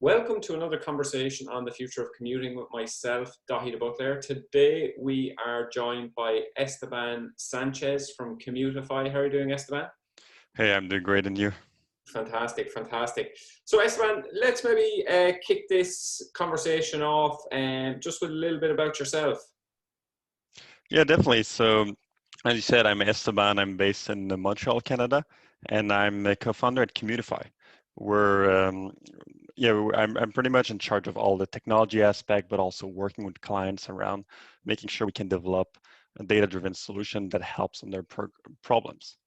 Welcome to another conversation on the future of commuting with myself, Dahi the Butler. Today we are joined by Esteban Sanchez from Commutifi. How are you doing, Esteban? Hey, I'm doing great, and you? Fantastic, fantastic. So Esteban, let's maybe kick this conversation off just with a little bit about yourself. Yeah, definitely. So, as you said, I'm Esteban. I'm based in Montreal, Canada, and I'm a co-founder at Commutifi. We're, I'm pretty much in charge of all the technology aspect, but also working with clients around making sure we can develop a data-driven solution that helps on their problems.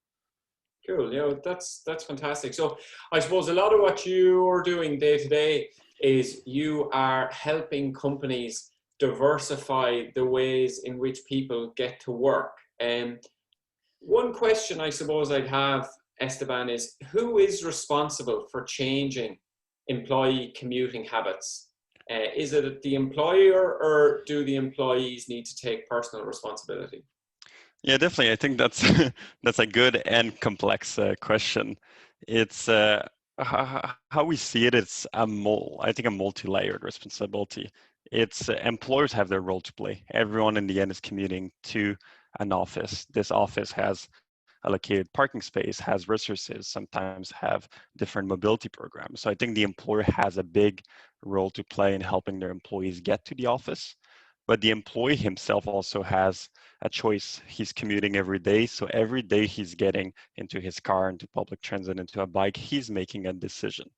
Cool, that's fantastic. So I suppose a lot of what you are doing day to day is you are helping companies diversify the ways in which people get to work. And one question I suppose I'd have, Esteban, is who is responsible for changing employee commuting habits? Is it the employer, or do the employees need to take personal responsibility? Yeah, definitely. I think that's that's a good and complex question. It's how we see it. It's I think a multi-layered responsibility. It's employers have their role to play. Everyone in the end is commuting to an office. This office has allocated parking space, has resources, sometimes have different mobility programs. So I think the employer has a big role to play in helping their employees get to the office. But the employee himself also has a choice. He's commuting every day. So every day he's getting into his car, into public transit, into a bike, he's making a decision.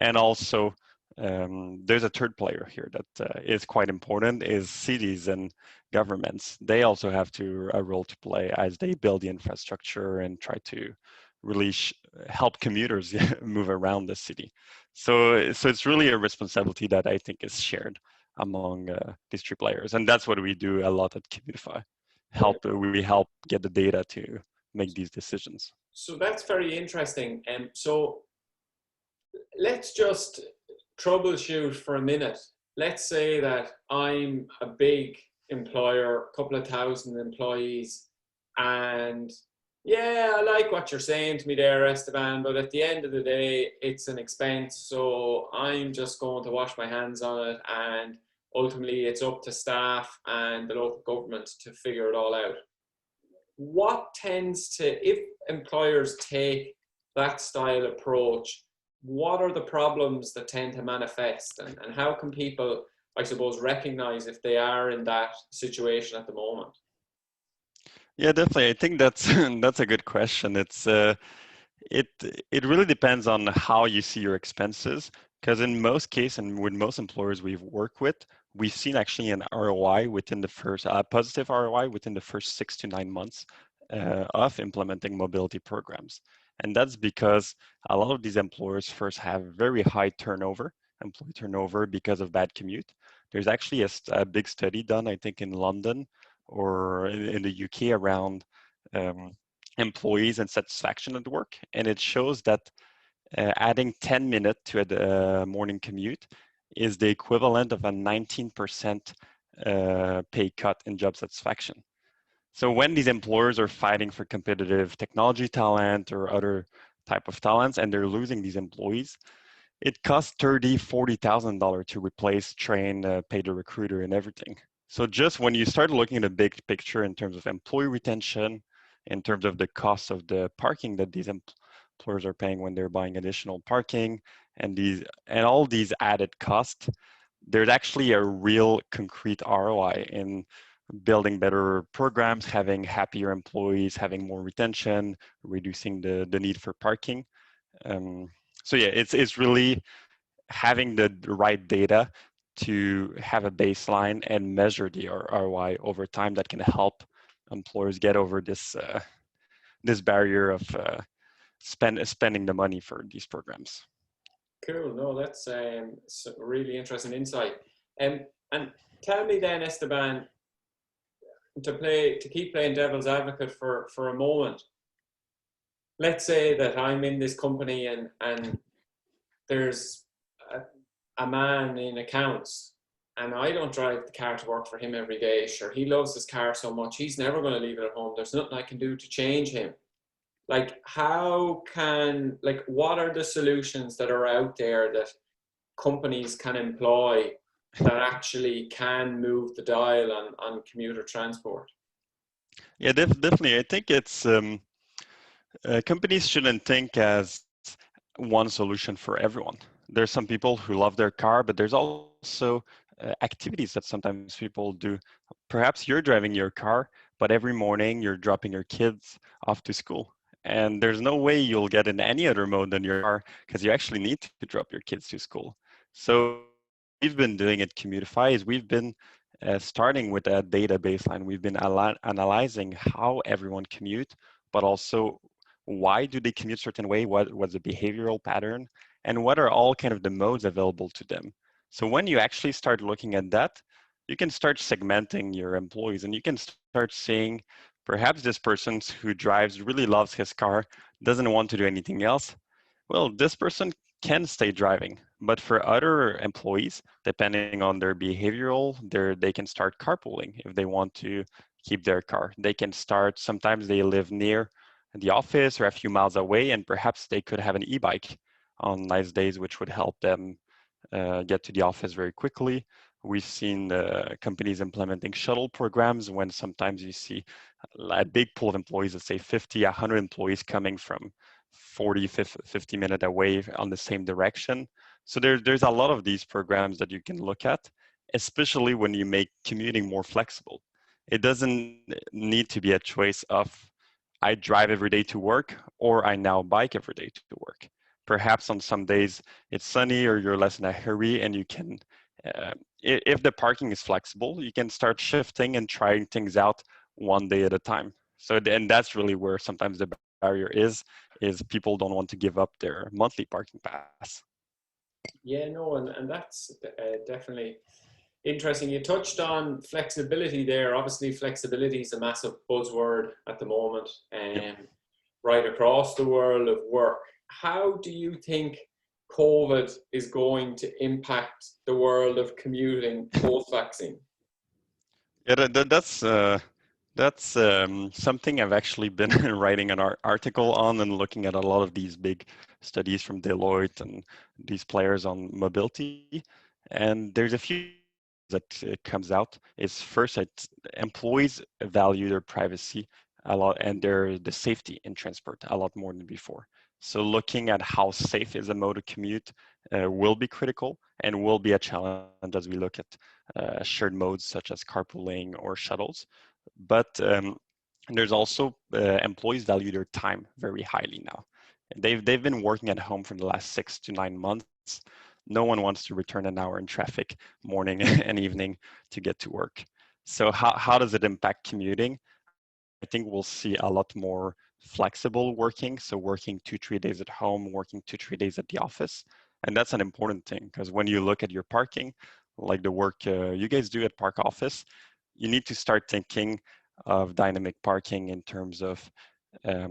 And also, there's a third player here that is quite important, is cities and governments. They also have a role to play as they build the infrastructure and try to really help commuters move around the city. So it's really a responsibility that I think is shared among these three players. And that's what we do a lot at Commutifi. We help get the data to make these decisions. So that's very interesting. So let's just troubleshoot for a minute. Let's say that I'm a big employer, a couple of thousand employees, and yeah, I like what you're saying to me there, Esteban, but at the end of the day, it's an expense. So I'm just going to wash my hands on it. And ultimately, it's up to staff and the local government to figure it all out. What tends to, if employers take that style approach, what are the problems that tend to manifest, and how can people, I suppose, recognize if they are in that situation at the moment? Yeah, definitely. I think that's that's a good question. It it really depends on how you see your expenses, because in most cases and with most employers we've worked with, we've seen actually an ROI within the first positive ROI within the first 6 to 9 months of implementing mobility programs. And that's because a lot of these employers first have very high turnover, employee turnover because of bad commute. There's actually a big study done, I think, in London or in the UK around um, employees and satisfaction at work. And it shows that adding 10 minutes to a morning commute is the equivalent of a 19% pay cut in job satisfaction. So when these employers are fighting for competitive technology talent or other type of talents and they're losing these employees, it costs $40,000 to replace, train, pay the recruiter and everything. So just when you start looking at the big picture in terms of employee retention, in terms of the cost of the parking that these employers are paying when they're buying additional parking and all these added costs, there's actually a real concrete ROI in building better programs, having happier employees, having more retention, reducing the need for parking. Um, so yeah, it's really having the right data to have a baseline and measure the ROI over time that can help employers get over this barrier of spending the money for these programs. Cool. No, that's really interesting insight. And tell me then, Esteban, to keep playing devil's advocate for a moment. Let's say that I'm in this company and there's a man in accounts, and I don't drive the car to work for him every day. Sure, he loves his car so much, he's never going to leave it at home. There's nothing I can do to change him. Like, what are the solutions that are out there that companies can employ that actually can move the dial on commuter transport? Yeah, definitely. I think it's companies shouldn't think as one solution for everyone. There's some people who love their car, but there's also activities that sometimes people do. Perhaps you're driving your car, but every morning you're dropping your kids off to school. And there's no way you'll get in any other mode than your car because you actually need to drop your kids to school. So what we've been doing at Commutifi is we've been starting with a data baseline. We've been analyzing how everyone commute, but also why do they commute certain way? What's the behavioral pattern? And what are all kind of the modes available to them? So when you actually start looking at that, you can start segmenting your employees and you can start seeing perhaps this person who drives really loves his car, doesn't want to do anything else. Well, this person can stay driving, but for other employees, depending on their behavioral, they can start carpooling if they want to keep their car. They can start, sometimes they live near the office or a few miles away, and perhaps they could have an e-bike on nice days, which would help them get to the office very quickly. We've seen companies implementing shuttle programs when sometimes you see a big pool of employees, let's say 50, 100 employees coming from 40, 50 minutes away on the same direction. So there's a lot of these programs that you can look at, especially when you make commuting more flexible. It doesn't need to be a choice of I drive every day to work or I now bike every day to work. Perhaps on some days it's sunny or you're less in a hurry and you can, if the parking is flexible, you can start shifting and trying things out one day at a time. So then that's really where sometimes the barrier is people don't want to give up their monthly parking pass. Yeah, no, and that's definitely interesting. You touched on flexibility there. Obviously, flexibility is a massive buzzword at the moment, Yep. right across the world of work. How do you think COVID is going to impact the world of commuting post-vaccine? Yeah, that's something I've actually been writing an article on and looking at a lot of these big studies from Deloitte and these players on mobility. And there's a few that comes out is first that employees value their privacy a lot and the safety in transport a lot more than before. So looking at how safe is a mode of commute will be critical and will be a challenge as we look at shared modes such as carpooling or shuttles. But there's also employees value their time very highly now. They've been working at home for the last 6 to 9 months. No one wants to return an hour in traffic morning and evening to get to work. So how does it impact commuting? I think we'll see a lot more flexible working. So working 2, 3 days at home, working 2, 3 days at the office. And that's an important thing because when you look at your parking, like the work you guys do at Park Office, you need to start thinking of dynamic parking in terms of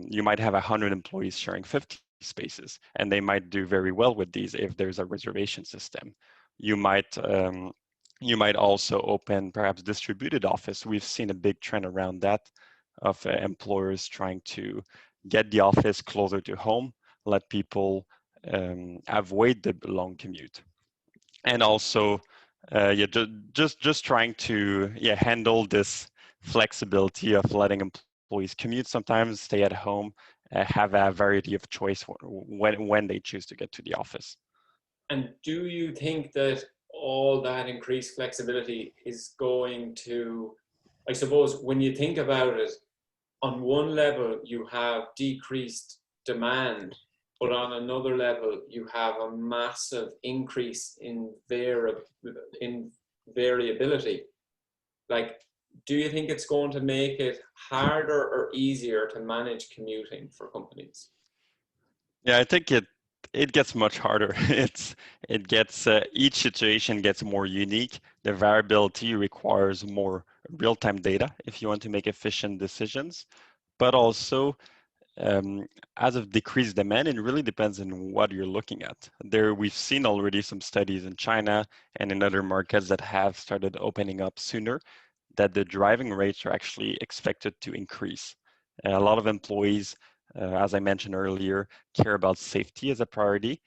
you might have 100 employees sharing 50 spaces, and they might do very well with these if there's a reservation system. You might you might also open perhaps distributed office. We've seen a big trend around that of employers trying to get the office closer to home, let people avoid the long commute, and also yeah, just trying to handle this flexibility of letting employees commute sometimes, stay at home, have a variety of choice when they choose to get to the office. And do you think that all that increased flexibility is going to, I suppose, when you think about it, on one level you have decreased demand, but on another level you have a massive increase in variability. Like, do you think it's going to make it harder or easier to manage commuting for companies? Yeah, I think it gets much harder. It gets each situation gets more unique. The variability requires more real-time data if you want to make efficient decisions, but also as of decreased demand, it really depends on what you're looking at. There, we've seen already some studies in China and in other markets that have started opening up sooner, that the driving rates are actually expected to increase. A lot of employees, as I mentioned earlier, care about safety as a priority,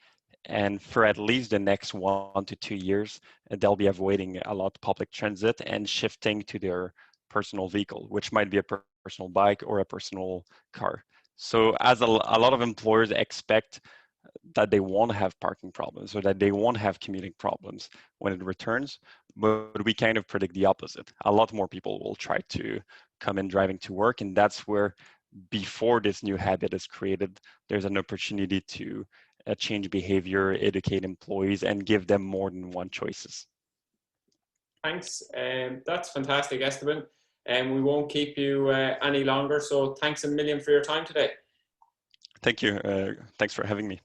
And for at least the next 1 to 2 years, they'll be avoiding a lot of public transit and shifting to their personal vehicle, which might be a personal bike or a personal car. So as a lot of employers expect that they won't have parking problems or that they won't have commuting problems when it returns, but we kind of predict the opposite. A lot more people will try to come in driving to work, and that's where, before this new habit is created, there's an opportunity to change behavior, educate employees, and give them more than one choices. Thanks. That's fantastic, Esteban. And we won't keep you any longer. So thanks a million for your time today. Thank you. Thanks for having me.